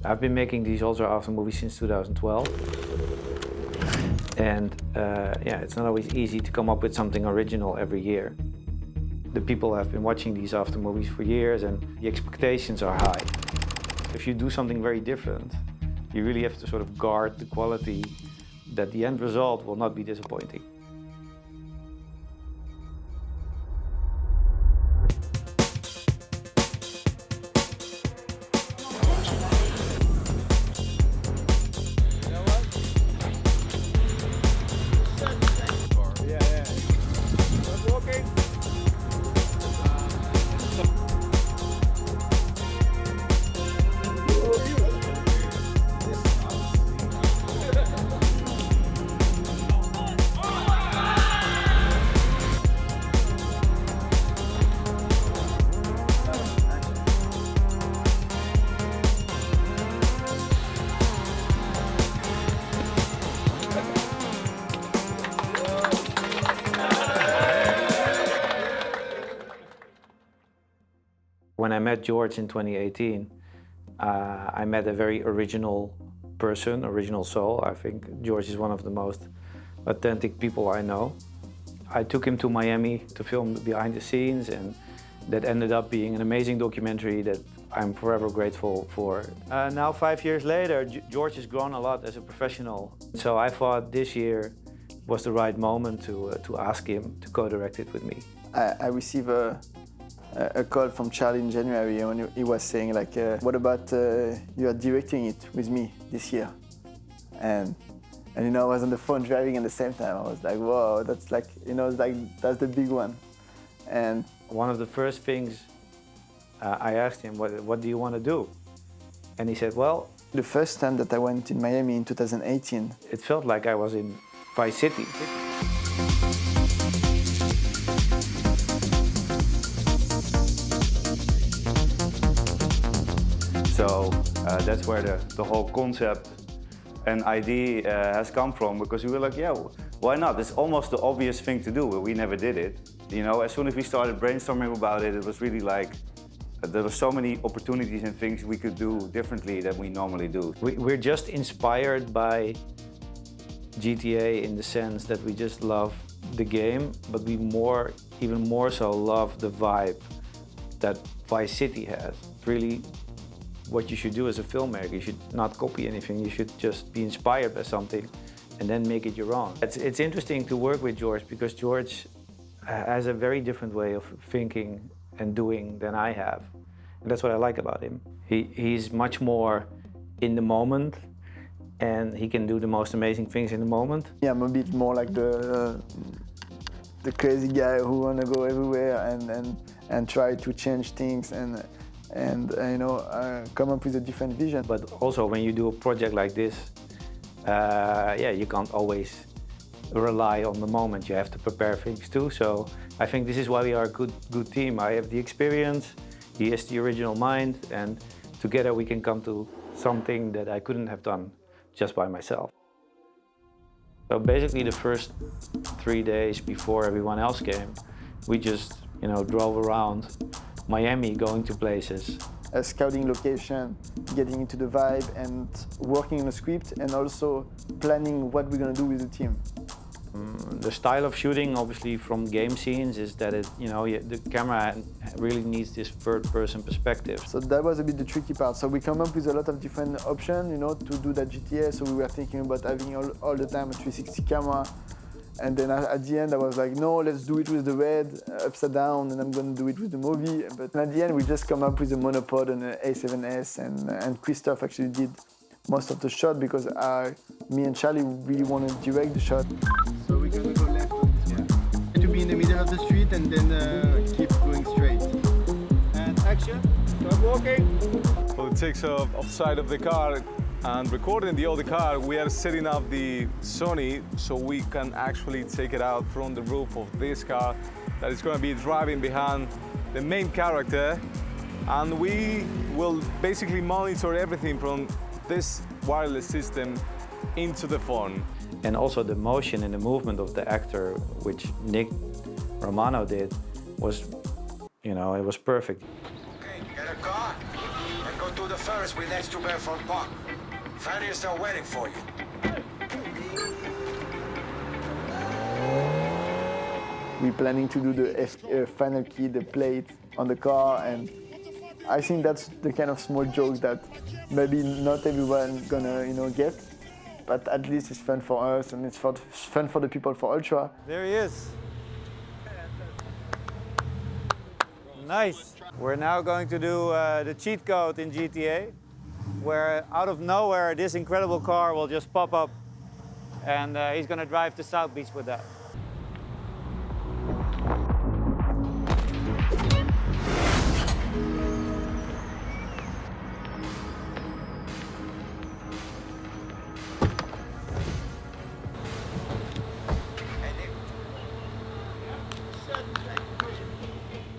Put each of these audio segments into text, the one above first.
I've been making these also after movies since 2012. And yeah, it's not always easy to come up with something original every year. The people have been watching these after movies for years and the expectations are high. If you do something very different, you really have to sort of guard the quality that the end result will not be disappointing. When I met George in 2018, I met a very original person, original soul. I think George is one of the most authentic people I know. I took him to Miami to film behind the scenes, and that ended up being an amazing documentary that I'm forever grateful for. Now 5 years later, George has grown a lot as a professional. So I thought this year was the right moment to ask him to co-direct it with me. I received a call from Charlie in January when he was saying like, what about you are directing it with me this year? And you know, I was on the phone driving at the same time. I was like, whoa, that's like, you know, like that's the big one. And one of the first things I asked him, what do you want to do? And he said, well, the first time that I went in Miami in 2018, it felt like I was in Vice City. So that's where the whole concept and idea has come from, because we were like, yeah, why not? It's almost the obvious thing to do, but we never did it. You know, as soon as we started brainstorming about it, it was really like, there were so many opportunities and things we could do differently than we normally do. We're just inspired by GTA in the sense that we just love the game, but we even more so love the vibe that Vice City has. Really, what you should do as a filmmaker, you should not copy anything, you should just be inspired by something and then make it your own. It's interesting to work with George because George has a very different way of thinking and doing than I have. And that's what I like about him. He's much more in the moment and he can do the most amazing things in the moment. Yeah, I'm a bit more like the crazy guy who wanna go everywhere and try to change things and you know, come up with a different vision. But also when you do a project like this, yeah, you can't always rely on the moment. You have to prepare things too. So I think this is why we are a good team. I have the experience, he has the original mind, and together we can come to something that I couldn't have done just by myself. So basically the first 3 days before everyone else came, we just, you know, drove around Miami, going to places. Scouting location, getting into the vibe and working on a script and also planning what we're going to do with the team. The style of shooting, obviously, from game scenes is that the camera really needs this third-person perspective. So that was a bit the tricky part. So we come up with a lot of different options, you know, to do that GTA. So we were thinking about having all the time a 360 camera. And then at the end, I was like, no, let's do it with the red, upside down, and I'm going to do it with the movie. But at the end, we just come up with a monopod and an A7S, and Christophe actually did most of the shot because me and Charlie really want to direct the shot. So we're going to go left on this one. To be in the middle of the street and then keep going straight. And action, start walking. For the takes of side of the car, and recording the other car, we are setting up the Sony so we can actually take it out from the roof of this car that is going to be driving behind the main character, and we will basically monitor everything from this wireless system into the phone. And also the motion and the movement of the actor, which Nick Romano did, was, you know, it was perfect. Okay, get a car and go to the Ferris wheel next to Bayfront Park. Fanny is still waiting for you. We're planning to do the final key, the plate on the car, and I think that's the kind of small joke that maybe not everyone gonna, get, but at least it's fun for us and it's fun for the people for Ultra. There he is. Nice. We're now going to do the cheat code in GTA, where out of nowhere this incredible car will just pop up, and he's going to drive to South Beach with that.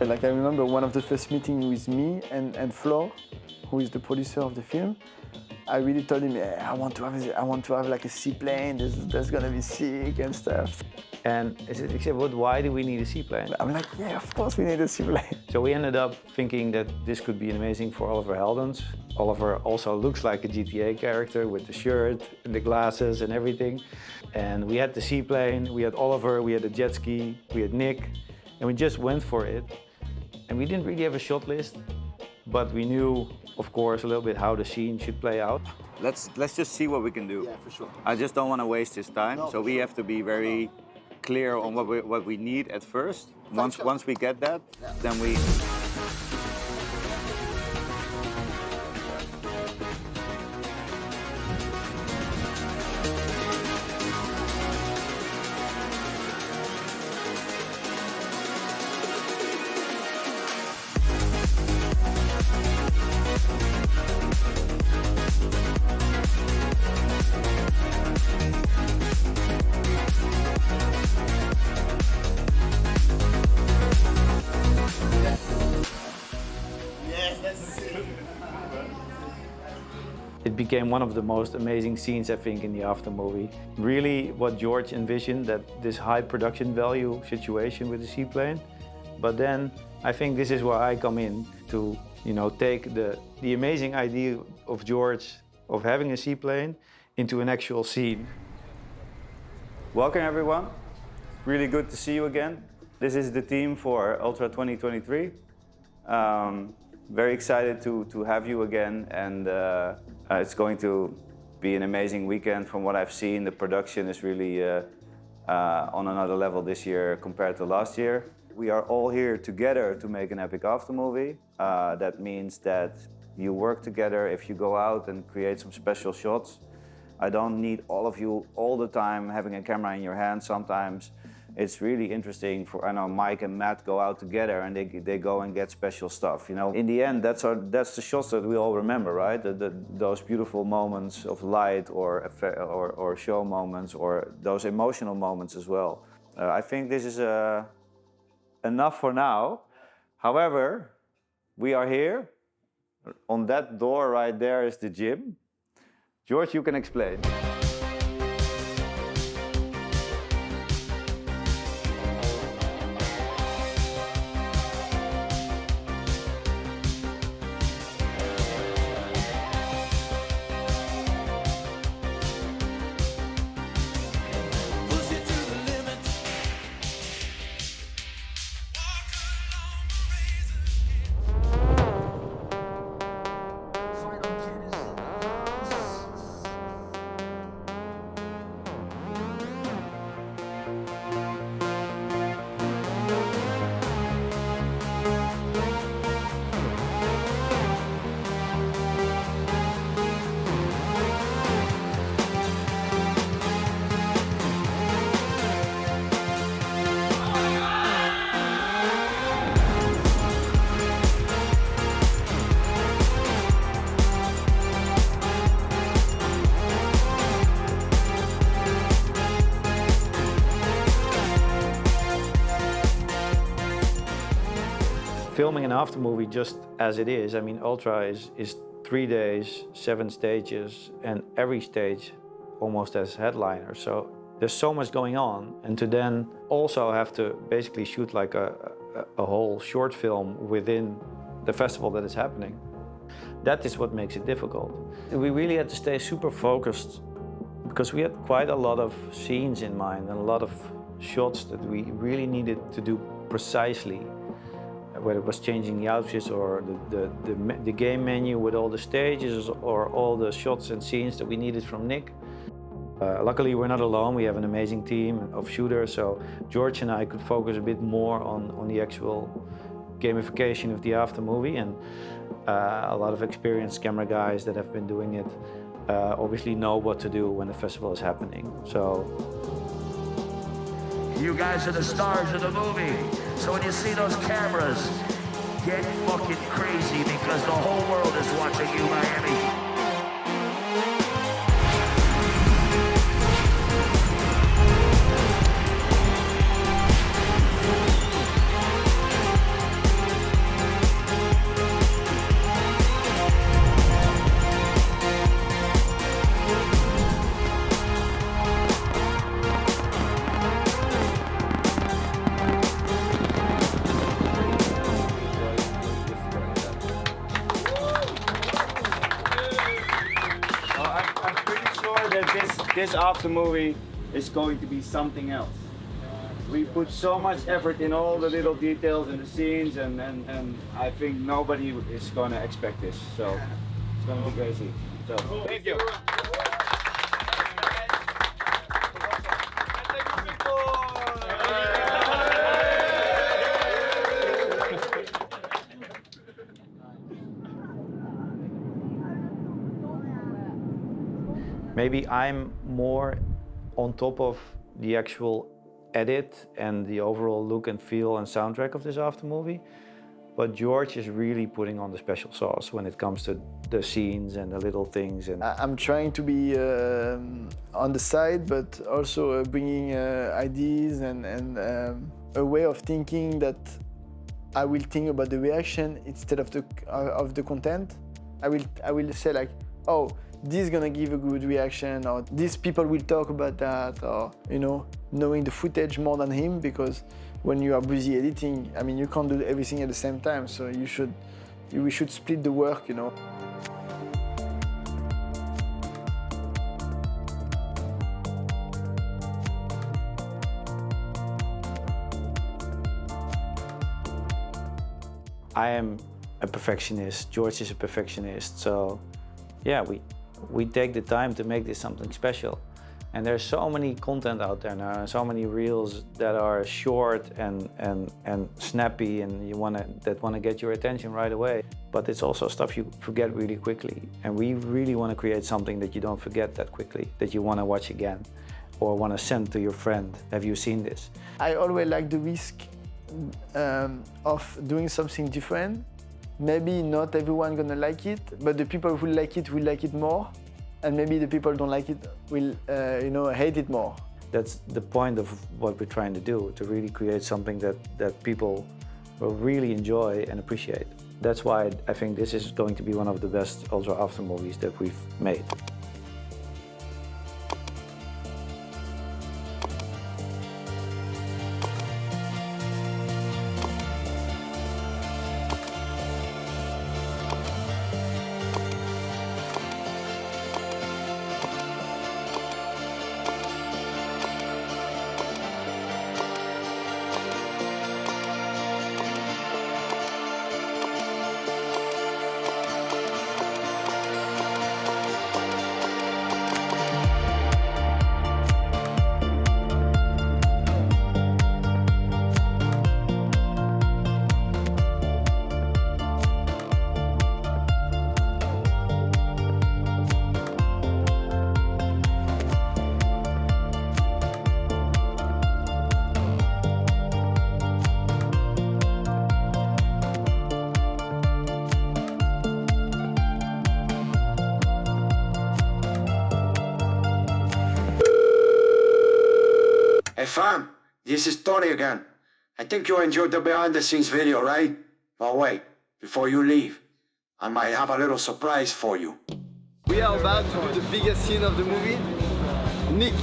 Like I remember one of the first meetings with me and Flo, who is the producer of the film. I really told him, yeah, I want to have like a seaplane. That's gonna be sick and stuff. And he said, "But why do we need a seaplane?" I'm like, yeah, of course we need a seaplane. So we ended up thinking that this could be amazing for Oliver Heldens. Oliver also looks like a GTA character with the shirt and the glasses and everything. And we had the seaplane, we had Oliver, we had the jet ski, we had Nick, and we just went for it. And we didn't really have a shot list, but we knew, of course, a little bit how the scene should play out. Let's just see what we can do. Yeah, for sure. I just don't want to waste his time, No, so for we sure. have to be very clear on what we need at first. Once we get that, then we. It became one of the most amazing scenes, I think, in the aftermovie. Really what George envisioned, that this high production value situation with the seaplane. But then I think this is where I come in to, take the amazing idea of George of having a seaplane into an actual scene. Welcome everyone. Really good to see you again. This is the team for Ultra 2023. Very excited to have you again, and it's going to be an amazing weekend. From what I've seen, the production is really on another level this year compared to last year. We are all here together to make an epic aftermovie. That means that you work together. If you go out and create some special shots, I don't need all of you all the time having a camera in your hand. Sometimes it's really interesting for, I know Mike and Matt go out together and they go and get special stuff. In the end, that's the shots that we all remember, right? Those beautiful moments of light or show moments, or those emotional moments as well. I think this is enough for now. However, we are here. On that door right there is the gym. George, you can explain. Filming an aftermovie just as it is, I mean, Ultra is 3 days, 7 stages, and every stage almost as headliner. So there's so much going on, and to then also have to basically shoot like a whole short film within the festival that is happening. That is what makes it difficult. We really had to stay super focused because we had quite a lot of scenes in mind and a lot of shots that we really needed to do precisely, whether it was changing the outfits or the game menu with all the stages or all the shots and scenes that we needed from Nick. Luckily, we're not alone. We have an amazing team of shooters, so George and I could focus a bit more on the actual gamification of the aftermovie, and a lot of experienced camera guys that have been doing it obviously know what to do when the festival is happening. So you guys are the stars of the movie, so when you see those cameras, get fucking crazy because the whole world is watching you, Miami. This aftermovie is going to be something else. We put so much effort in all the little details and the scenes, and I think nobody is going to expect this. So it's going to be crazy. So thank you. maybe I'm more on top of the actual edit and the overall look and feel and soundtrack of this aftermovie. But George is really putting on the special sauce when it comes to the scenes and the little things. And I'm trying to be on the side, but also bringing ideas and a way of thinking that I will think about the reaction instead of the content. I will say like, oh, this is gonna give a good reaction, or these people will talk about that, or knowing the footage more than him, because when you are busy editing, I mean, you can't do everything at the same time, so we should split the work, I am a perfectionist, George is a perfectionist, so yeah, we take the time to make this something special. And there's so many content out there now, and so many reels that are short and snappy, and that wanna get your attention right away. But it's also stuff you forget really quickly. And we really wanna create something that you don't forget that quickly, that you wanna watch again, or wanna send to your friend. Have you seen this? I always like the risk of doing something different. Maybe not everyone gonna like it, but the people who like it will like it more, and maybe the people who don't like it will, hate it more. That's the point of what we're trying to do, to really create something that people will really enjoy and appreciate. That's why I think this is going to be one of the best Ultra After movies that we've made. Hey fam, this is Tony again. I think you enjoyed the behind the scenes video, right? But wait, before you leave, I might have a little surprise for you. We are about to do the biggest scene of the movie. Nick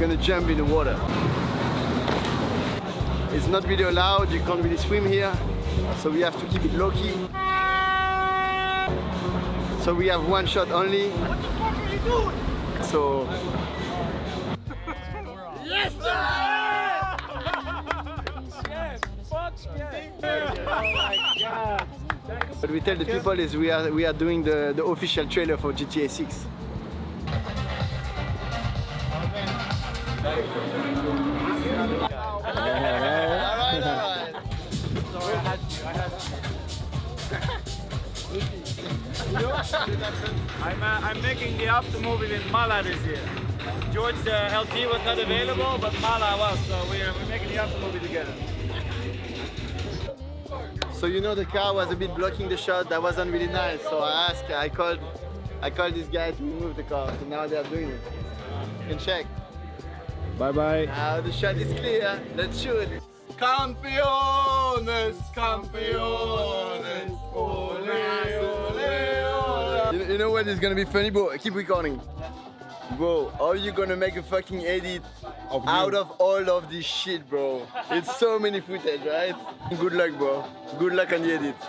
gonna jump in the water. It's not really allowed, you can't really swim here, so we have to keep it low-key. So we have one shot only. What the fuck are you doing? So. Yes, sir! Yes, fuck yes! Oh my god! What we tell the people is we are doing the official trailer for GTA 6. I'm making the aftermovie with Mala this year. George LT was not available, but Mala was, so we're making the aftermovie together. So you know the car was a bit blocking the shot. That wasn't really nice. So I called this guy to remove the car. So now they are doing it. You can check. Bye bye. Now the shot is clear. Let's shoot. Campeones, campeones. Ole, ole, ole. You know what is gonna be funny, bro? Keep recording. Bro, how are you gonna make a fucking edit out of all of this shit, bro? It's so many footage, right? Good luck, bro. Good luck on the edit.